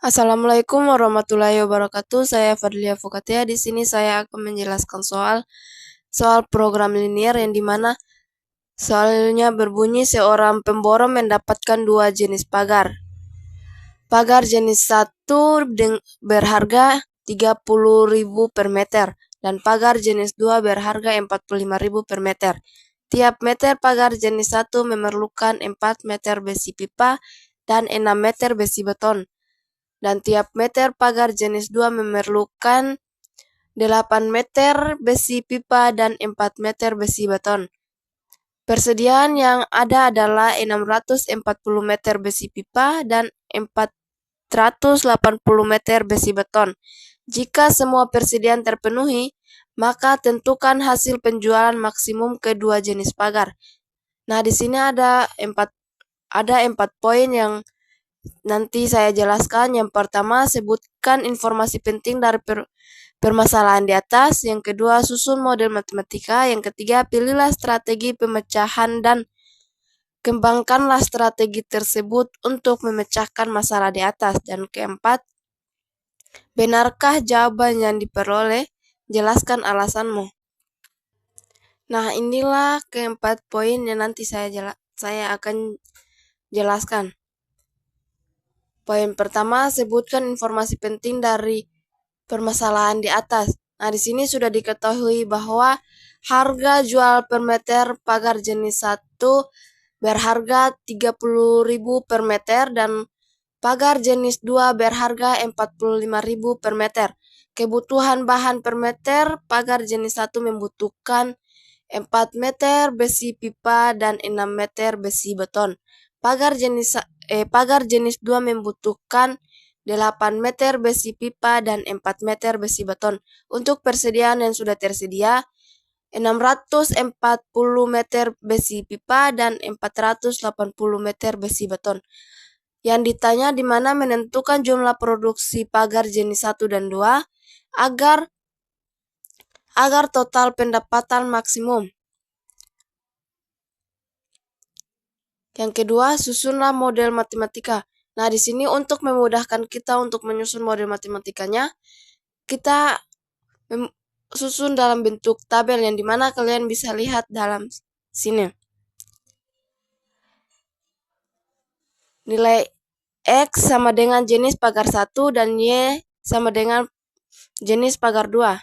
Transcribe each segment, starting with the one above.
Assalamualaikum warahmatullahi wabarakatuh. Saya Fadlia Fukatia. Di sini saya akan menjelaskan soal program linier yang dimana soalnya berbunyi seorang pemborong mendapatkan dua jenis pagar. Pagar jenis 1 berharga 30.000 per meter dan pagar jenis 2 berharga 45.000 per meter. Tiap meter pagar jenis 1 memerlukan 4 meter besi pipa dan 6 meter besi beton. Dan tiap meter pagar jenis 2 memerlukan 8 meter besi pipa dan 4 meter besi beton. Persediaan yang ada adalah 640 meter besi pipa dan 480 meter besi beton. Jika semua persediaan terpenuhi, maka tentukan hasil penjualan maksimum kedua jenis pagar. Nah, di sini ada empat poin yang nanti saya jelaskan. Yang pertama, sebutkan informasi penting dari permasalahan di atas. Yang kedua, susun model matematika. Yang ketiga, pilihlah strategi pemecahan dan kembangkanlah strategi tersebut untuk memecahkan masalah di atas. Dan keempat, benarkah jawaban yang diperoleh? Jelaskan alasanmu. Nah, inilah keempat poin yang nanti saya akan jelaskan. Poin pertama, sebutkan informasi penting dari permasalahan di atas. Nah, di sini sudah diketahui bahwa harga jual per meter pagar jenis 1 berharga 30.000 per meter dan pagar jenis 2 berharga 45.000 per meter. Kebutuhan bahan per meter pagar jenis 1 membutuhkan 4 meter besi pipa dan 6 meter besi beton. Pagar jenis 2 membutuhkan 8 meter besi pipa dan 4 meter besi beton. Untuk persediaan yang sudah tersedia, 640 meter besi pipa dan 480 meter besi beton. Yang ditanya di mana menentukan jumlah produksi pagar jenis 1 dan 2 agar total pendapatan maksimum. Yang kedua, susunlah model matematika. Nah, di sini untuk memudahkan kita untuk menyusun model matematikanya, kita susun dalam bentuk tabel yang dimana kalian bisa lihat dalam sini. Nilai X sama dengan jenis pagar 1 dan Y sama dengan jenis pagar 2.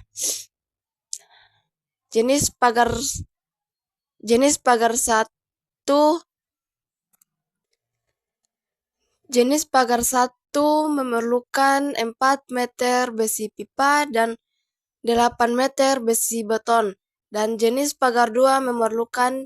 Jenis pagar 1 memerlukan 4 meter besi pipa dan 8 meter besi beton. Dan jenis pagar 2 memerlukan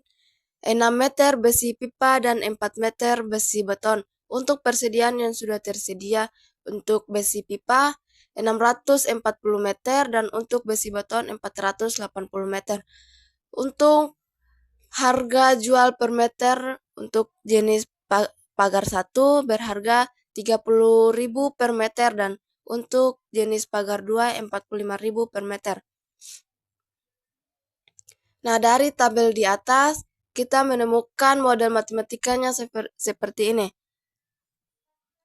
6 meter besi pipa dan 4 meter besi beton. Untuk persediaan yang sudah tersedia, untuk besi pipa 640 meter dan untuk besi beton 480 meter. Untuk harga jual per meter untuk jenis pagar 1 berharga 30.000 per meter dan untuk jenis pagar 2 45.000 per meter. Nah, dari tabel di atas kita menemukan model matematikanya seperti ini.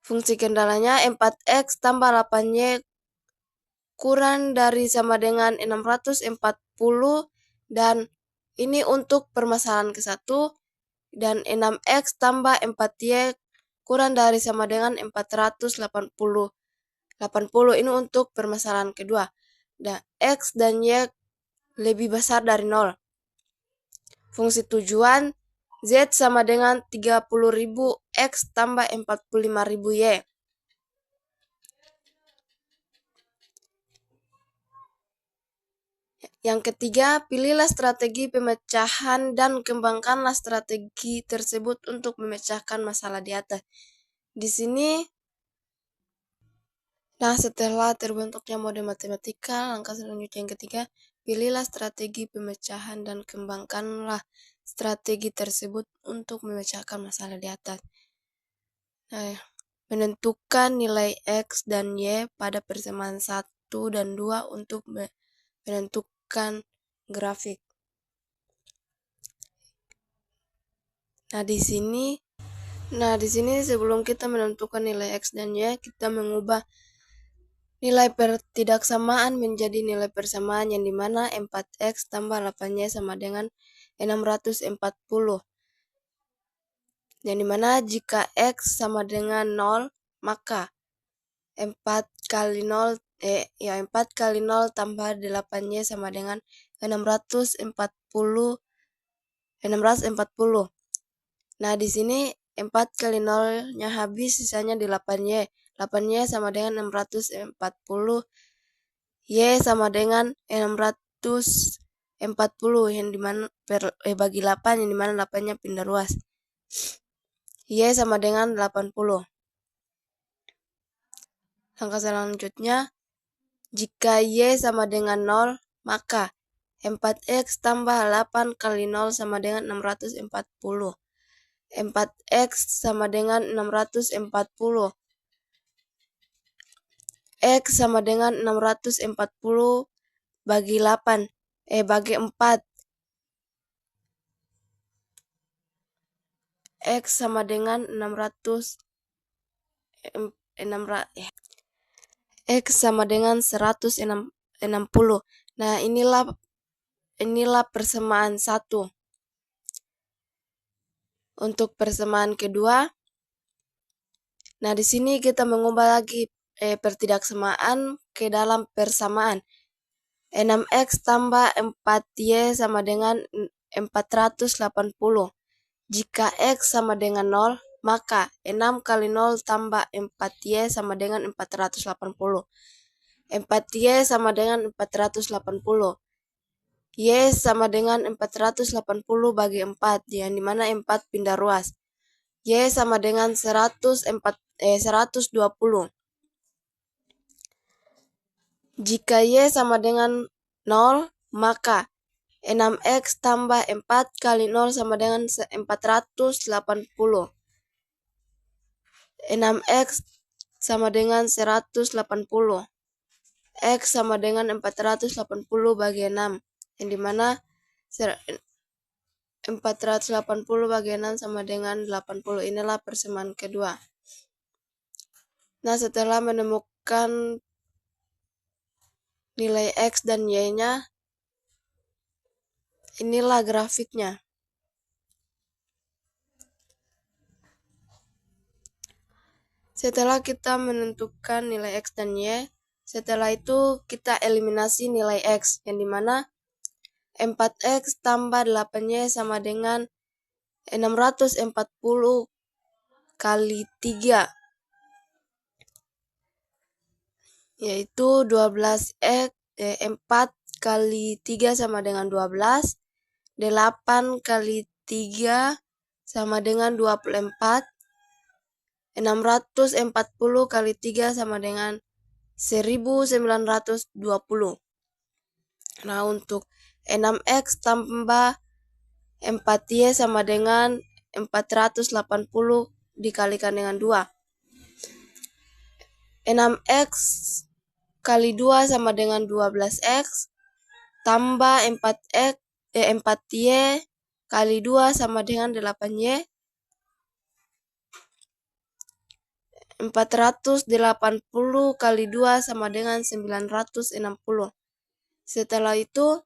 Fungsi kendalanya 4x tambah 8y kurang dari sama dengan 640 dan ini untuk permasalahan ke-1 dan 6x tambah 4y kurang dari sama dengan 480. 80 ini untuk permasalahan kedua. Dan x dan y lebih besar dari 0. Fungsi tujuan Z sama dengan 30.000 X tambah 45.000 Y. Yang ketiga, pilihlah strategi pemecahan dan kembangkanlah strategi tersebut untuk memecahkan masalah di atas. Di sini, nah setelah terbentuknya model matematika, langkah selanjutnya yang ketiga, pilihlah strategi pemecahan dan kembangkanlah strategi tersebut untuk memecahkan masalah di atas. Nah, menentukan nilai X dan Y pada persamaan 1 dan 2 untuk menentukan grafik. Nah, di sini Nah, di sini sebelum kita menentukan nilai X dan Y, kita mengubah nilai pertidaksamaan menjadi nilai persamaan yang dimana 4X tambah 8Y sama dengan 640. Yang dimana jika X sama dengan 0, maka 4 kali 0, 4 kali 0 tambah 8Y sama dengan 640. Nah, di sini 4 kali 0-nya habis, sisanya 8Y. 8Y sama dengan 640. Y sama dengan 640 yang dimana bagi 8 yang dimana 8-nya pindah ruas. Y sama dengan 80. Langkah selanjutnya, jika Y sama dengan 0, maka 4X tambah 8 kali 0 sama dengan 640. 4X sama dengan 640. X sama dengan 640 bagi 8. Bagi 4. X sama dengan 160. Nah, inilah persamaan 1. Untuk persamaan kedua, nah di sini kita mengubah lagi pertidaksamaan ke dalam persamaan. 6X tambah 4Y sama dengan 480. Jika X sama dengan 0, maka 6 kali 0 tambah 4Y sama dengan 480. 4Y sama dengan 480. Y sama dengan 480 bagi 4, yang dimana 4 pindah ruas. Y sama dengan 120. Jika Y sama dengan 0, maka 6X tambah 4 kali 0 sama dengan 480. 6X sama dengan 180. X sama dengan 480 bagi 6. Yang dimana 480 bagi 6 sama dengan 80. Inilah persamaan kedua. Nah, setelah menemukan nilai X dan Y-nya, inilah grafiknya. Setelah kita menentukan nilai X dan Y, setelah itu kita eliminasi nilai X, yang dimana 4X tambah 8Y sama dengan 640 kali 3, yaitu 12X, 4 kali 3 sama dengan 12, 8 kali 3 sama dengan 24, 640 kali 3 sama dengan 1920. Nah, untuk 6X tambah 4Y sama dengan 480 dikalikan dengan 2. 6X kali 2 sama dengan 12X tambah 4Y kali 2 sama dengan 8Y. 480 kali 2 sama dengan 960. Setelah itu,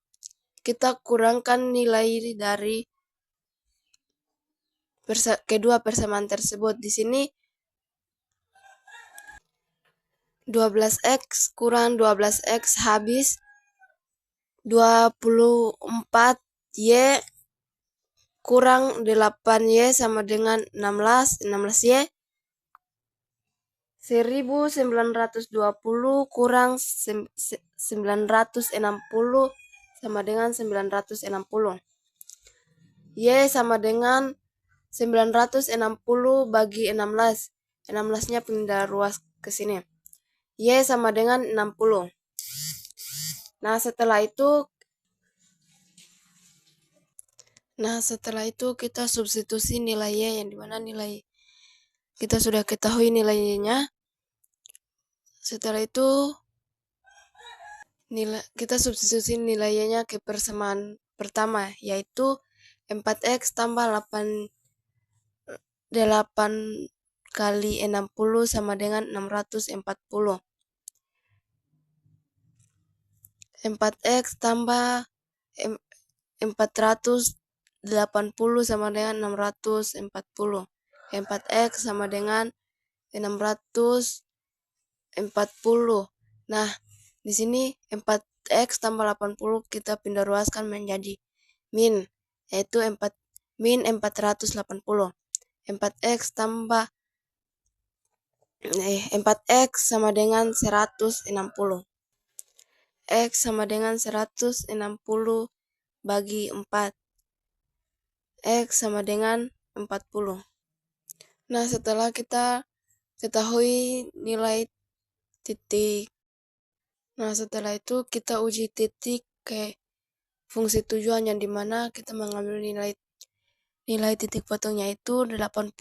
kita kurangkan nilai dari kedua persamaan tersebut. Di sini 12X kurang 12X habis 24Y kurang 8Y sama dengan 16. 16Y 1920 kurang 960 sama dengan 960. Y sama dengan 960 bagi 16. 16-nya pindah ruas ke sini. Y sama dengan 60. Nah, setelah itu kita substitusi nilai Y, yang dimana nilai kita sudah ketahui nilainya. Setelah itu kita substitusi nilainya ke persamaan pertama, yaitu 4X tambah 8 kali 60 sama dengan 640. 4x tambah 480 sama dengan 640. 4x sama dengan 640. Nah, di sini 4x tambah 80 kita pindah ruaskan menjadi min, yaitu min 480. 4x tambah 4x sama dengan 160. X sama dengan 160 bagi 4. X sama dengan 40. Nah, setelah kita ketahui nilai titik, nah setelah itu kita uji titik ke fungsi tujuan yang dimana kita mengambil nilai titik potongnya itu 80,0.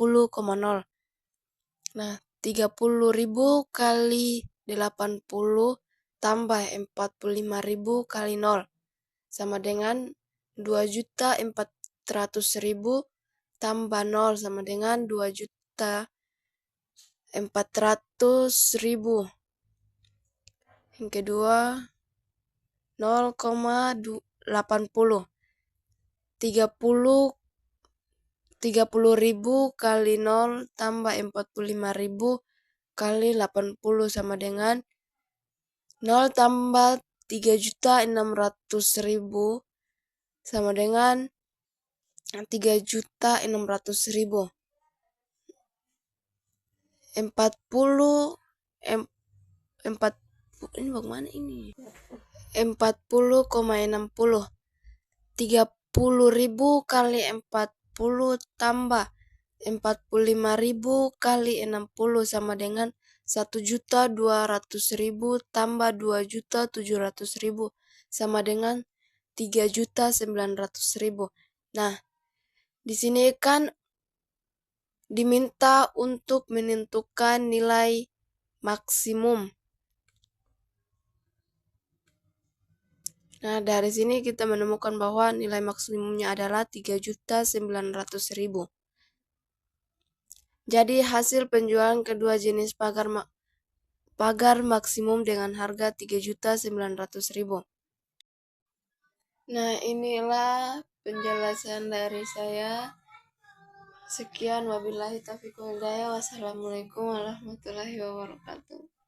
Nah, 30.000 kali 80 tambah 45.000 kali 0 sama dengan 2.400.000 tambah 0 sama dengan 2.400.000. Yang kedua 0,80. 30.000 kali 0 tambah 45.000 kali 80 sama dengan 0 tambah 3.600.000 sama dengan 3.600.000. 40 ini bagaimana ini? 40,60. 30.000 kali 40 tambah 45.000 kali 60 sama dengan 1.200.000 tambah 2.700.000 sama dengan 3.900.000. Nah, di sini kan diminta untuk menentukan nilai maksimum. Nah, dari sini kita menemukan bahwa nilai maksimumnya adalah 3.900.000. Jadi hasil penjualan kedua jenis pagar maksimum dengan harga 3.900.000. Nah, inilah penjelasan dari saya. Sekian, wabillahi taufiq wal hidayah. Wassalamualaikum warahmatullahi wabarakatuh.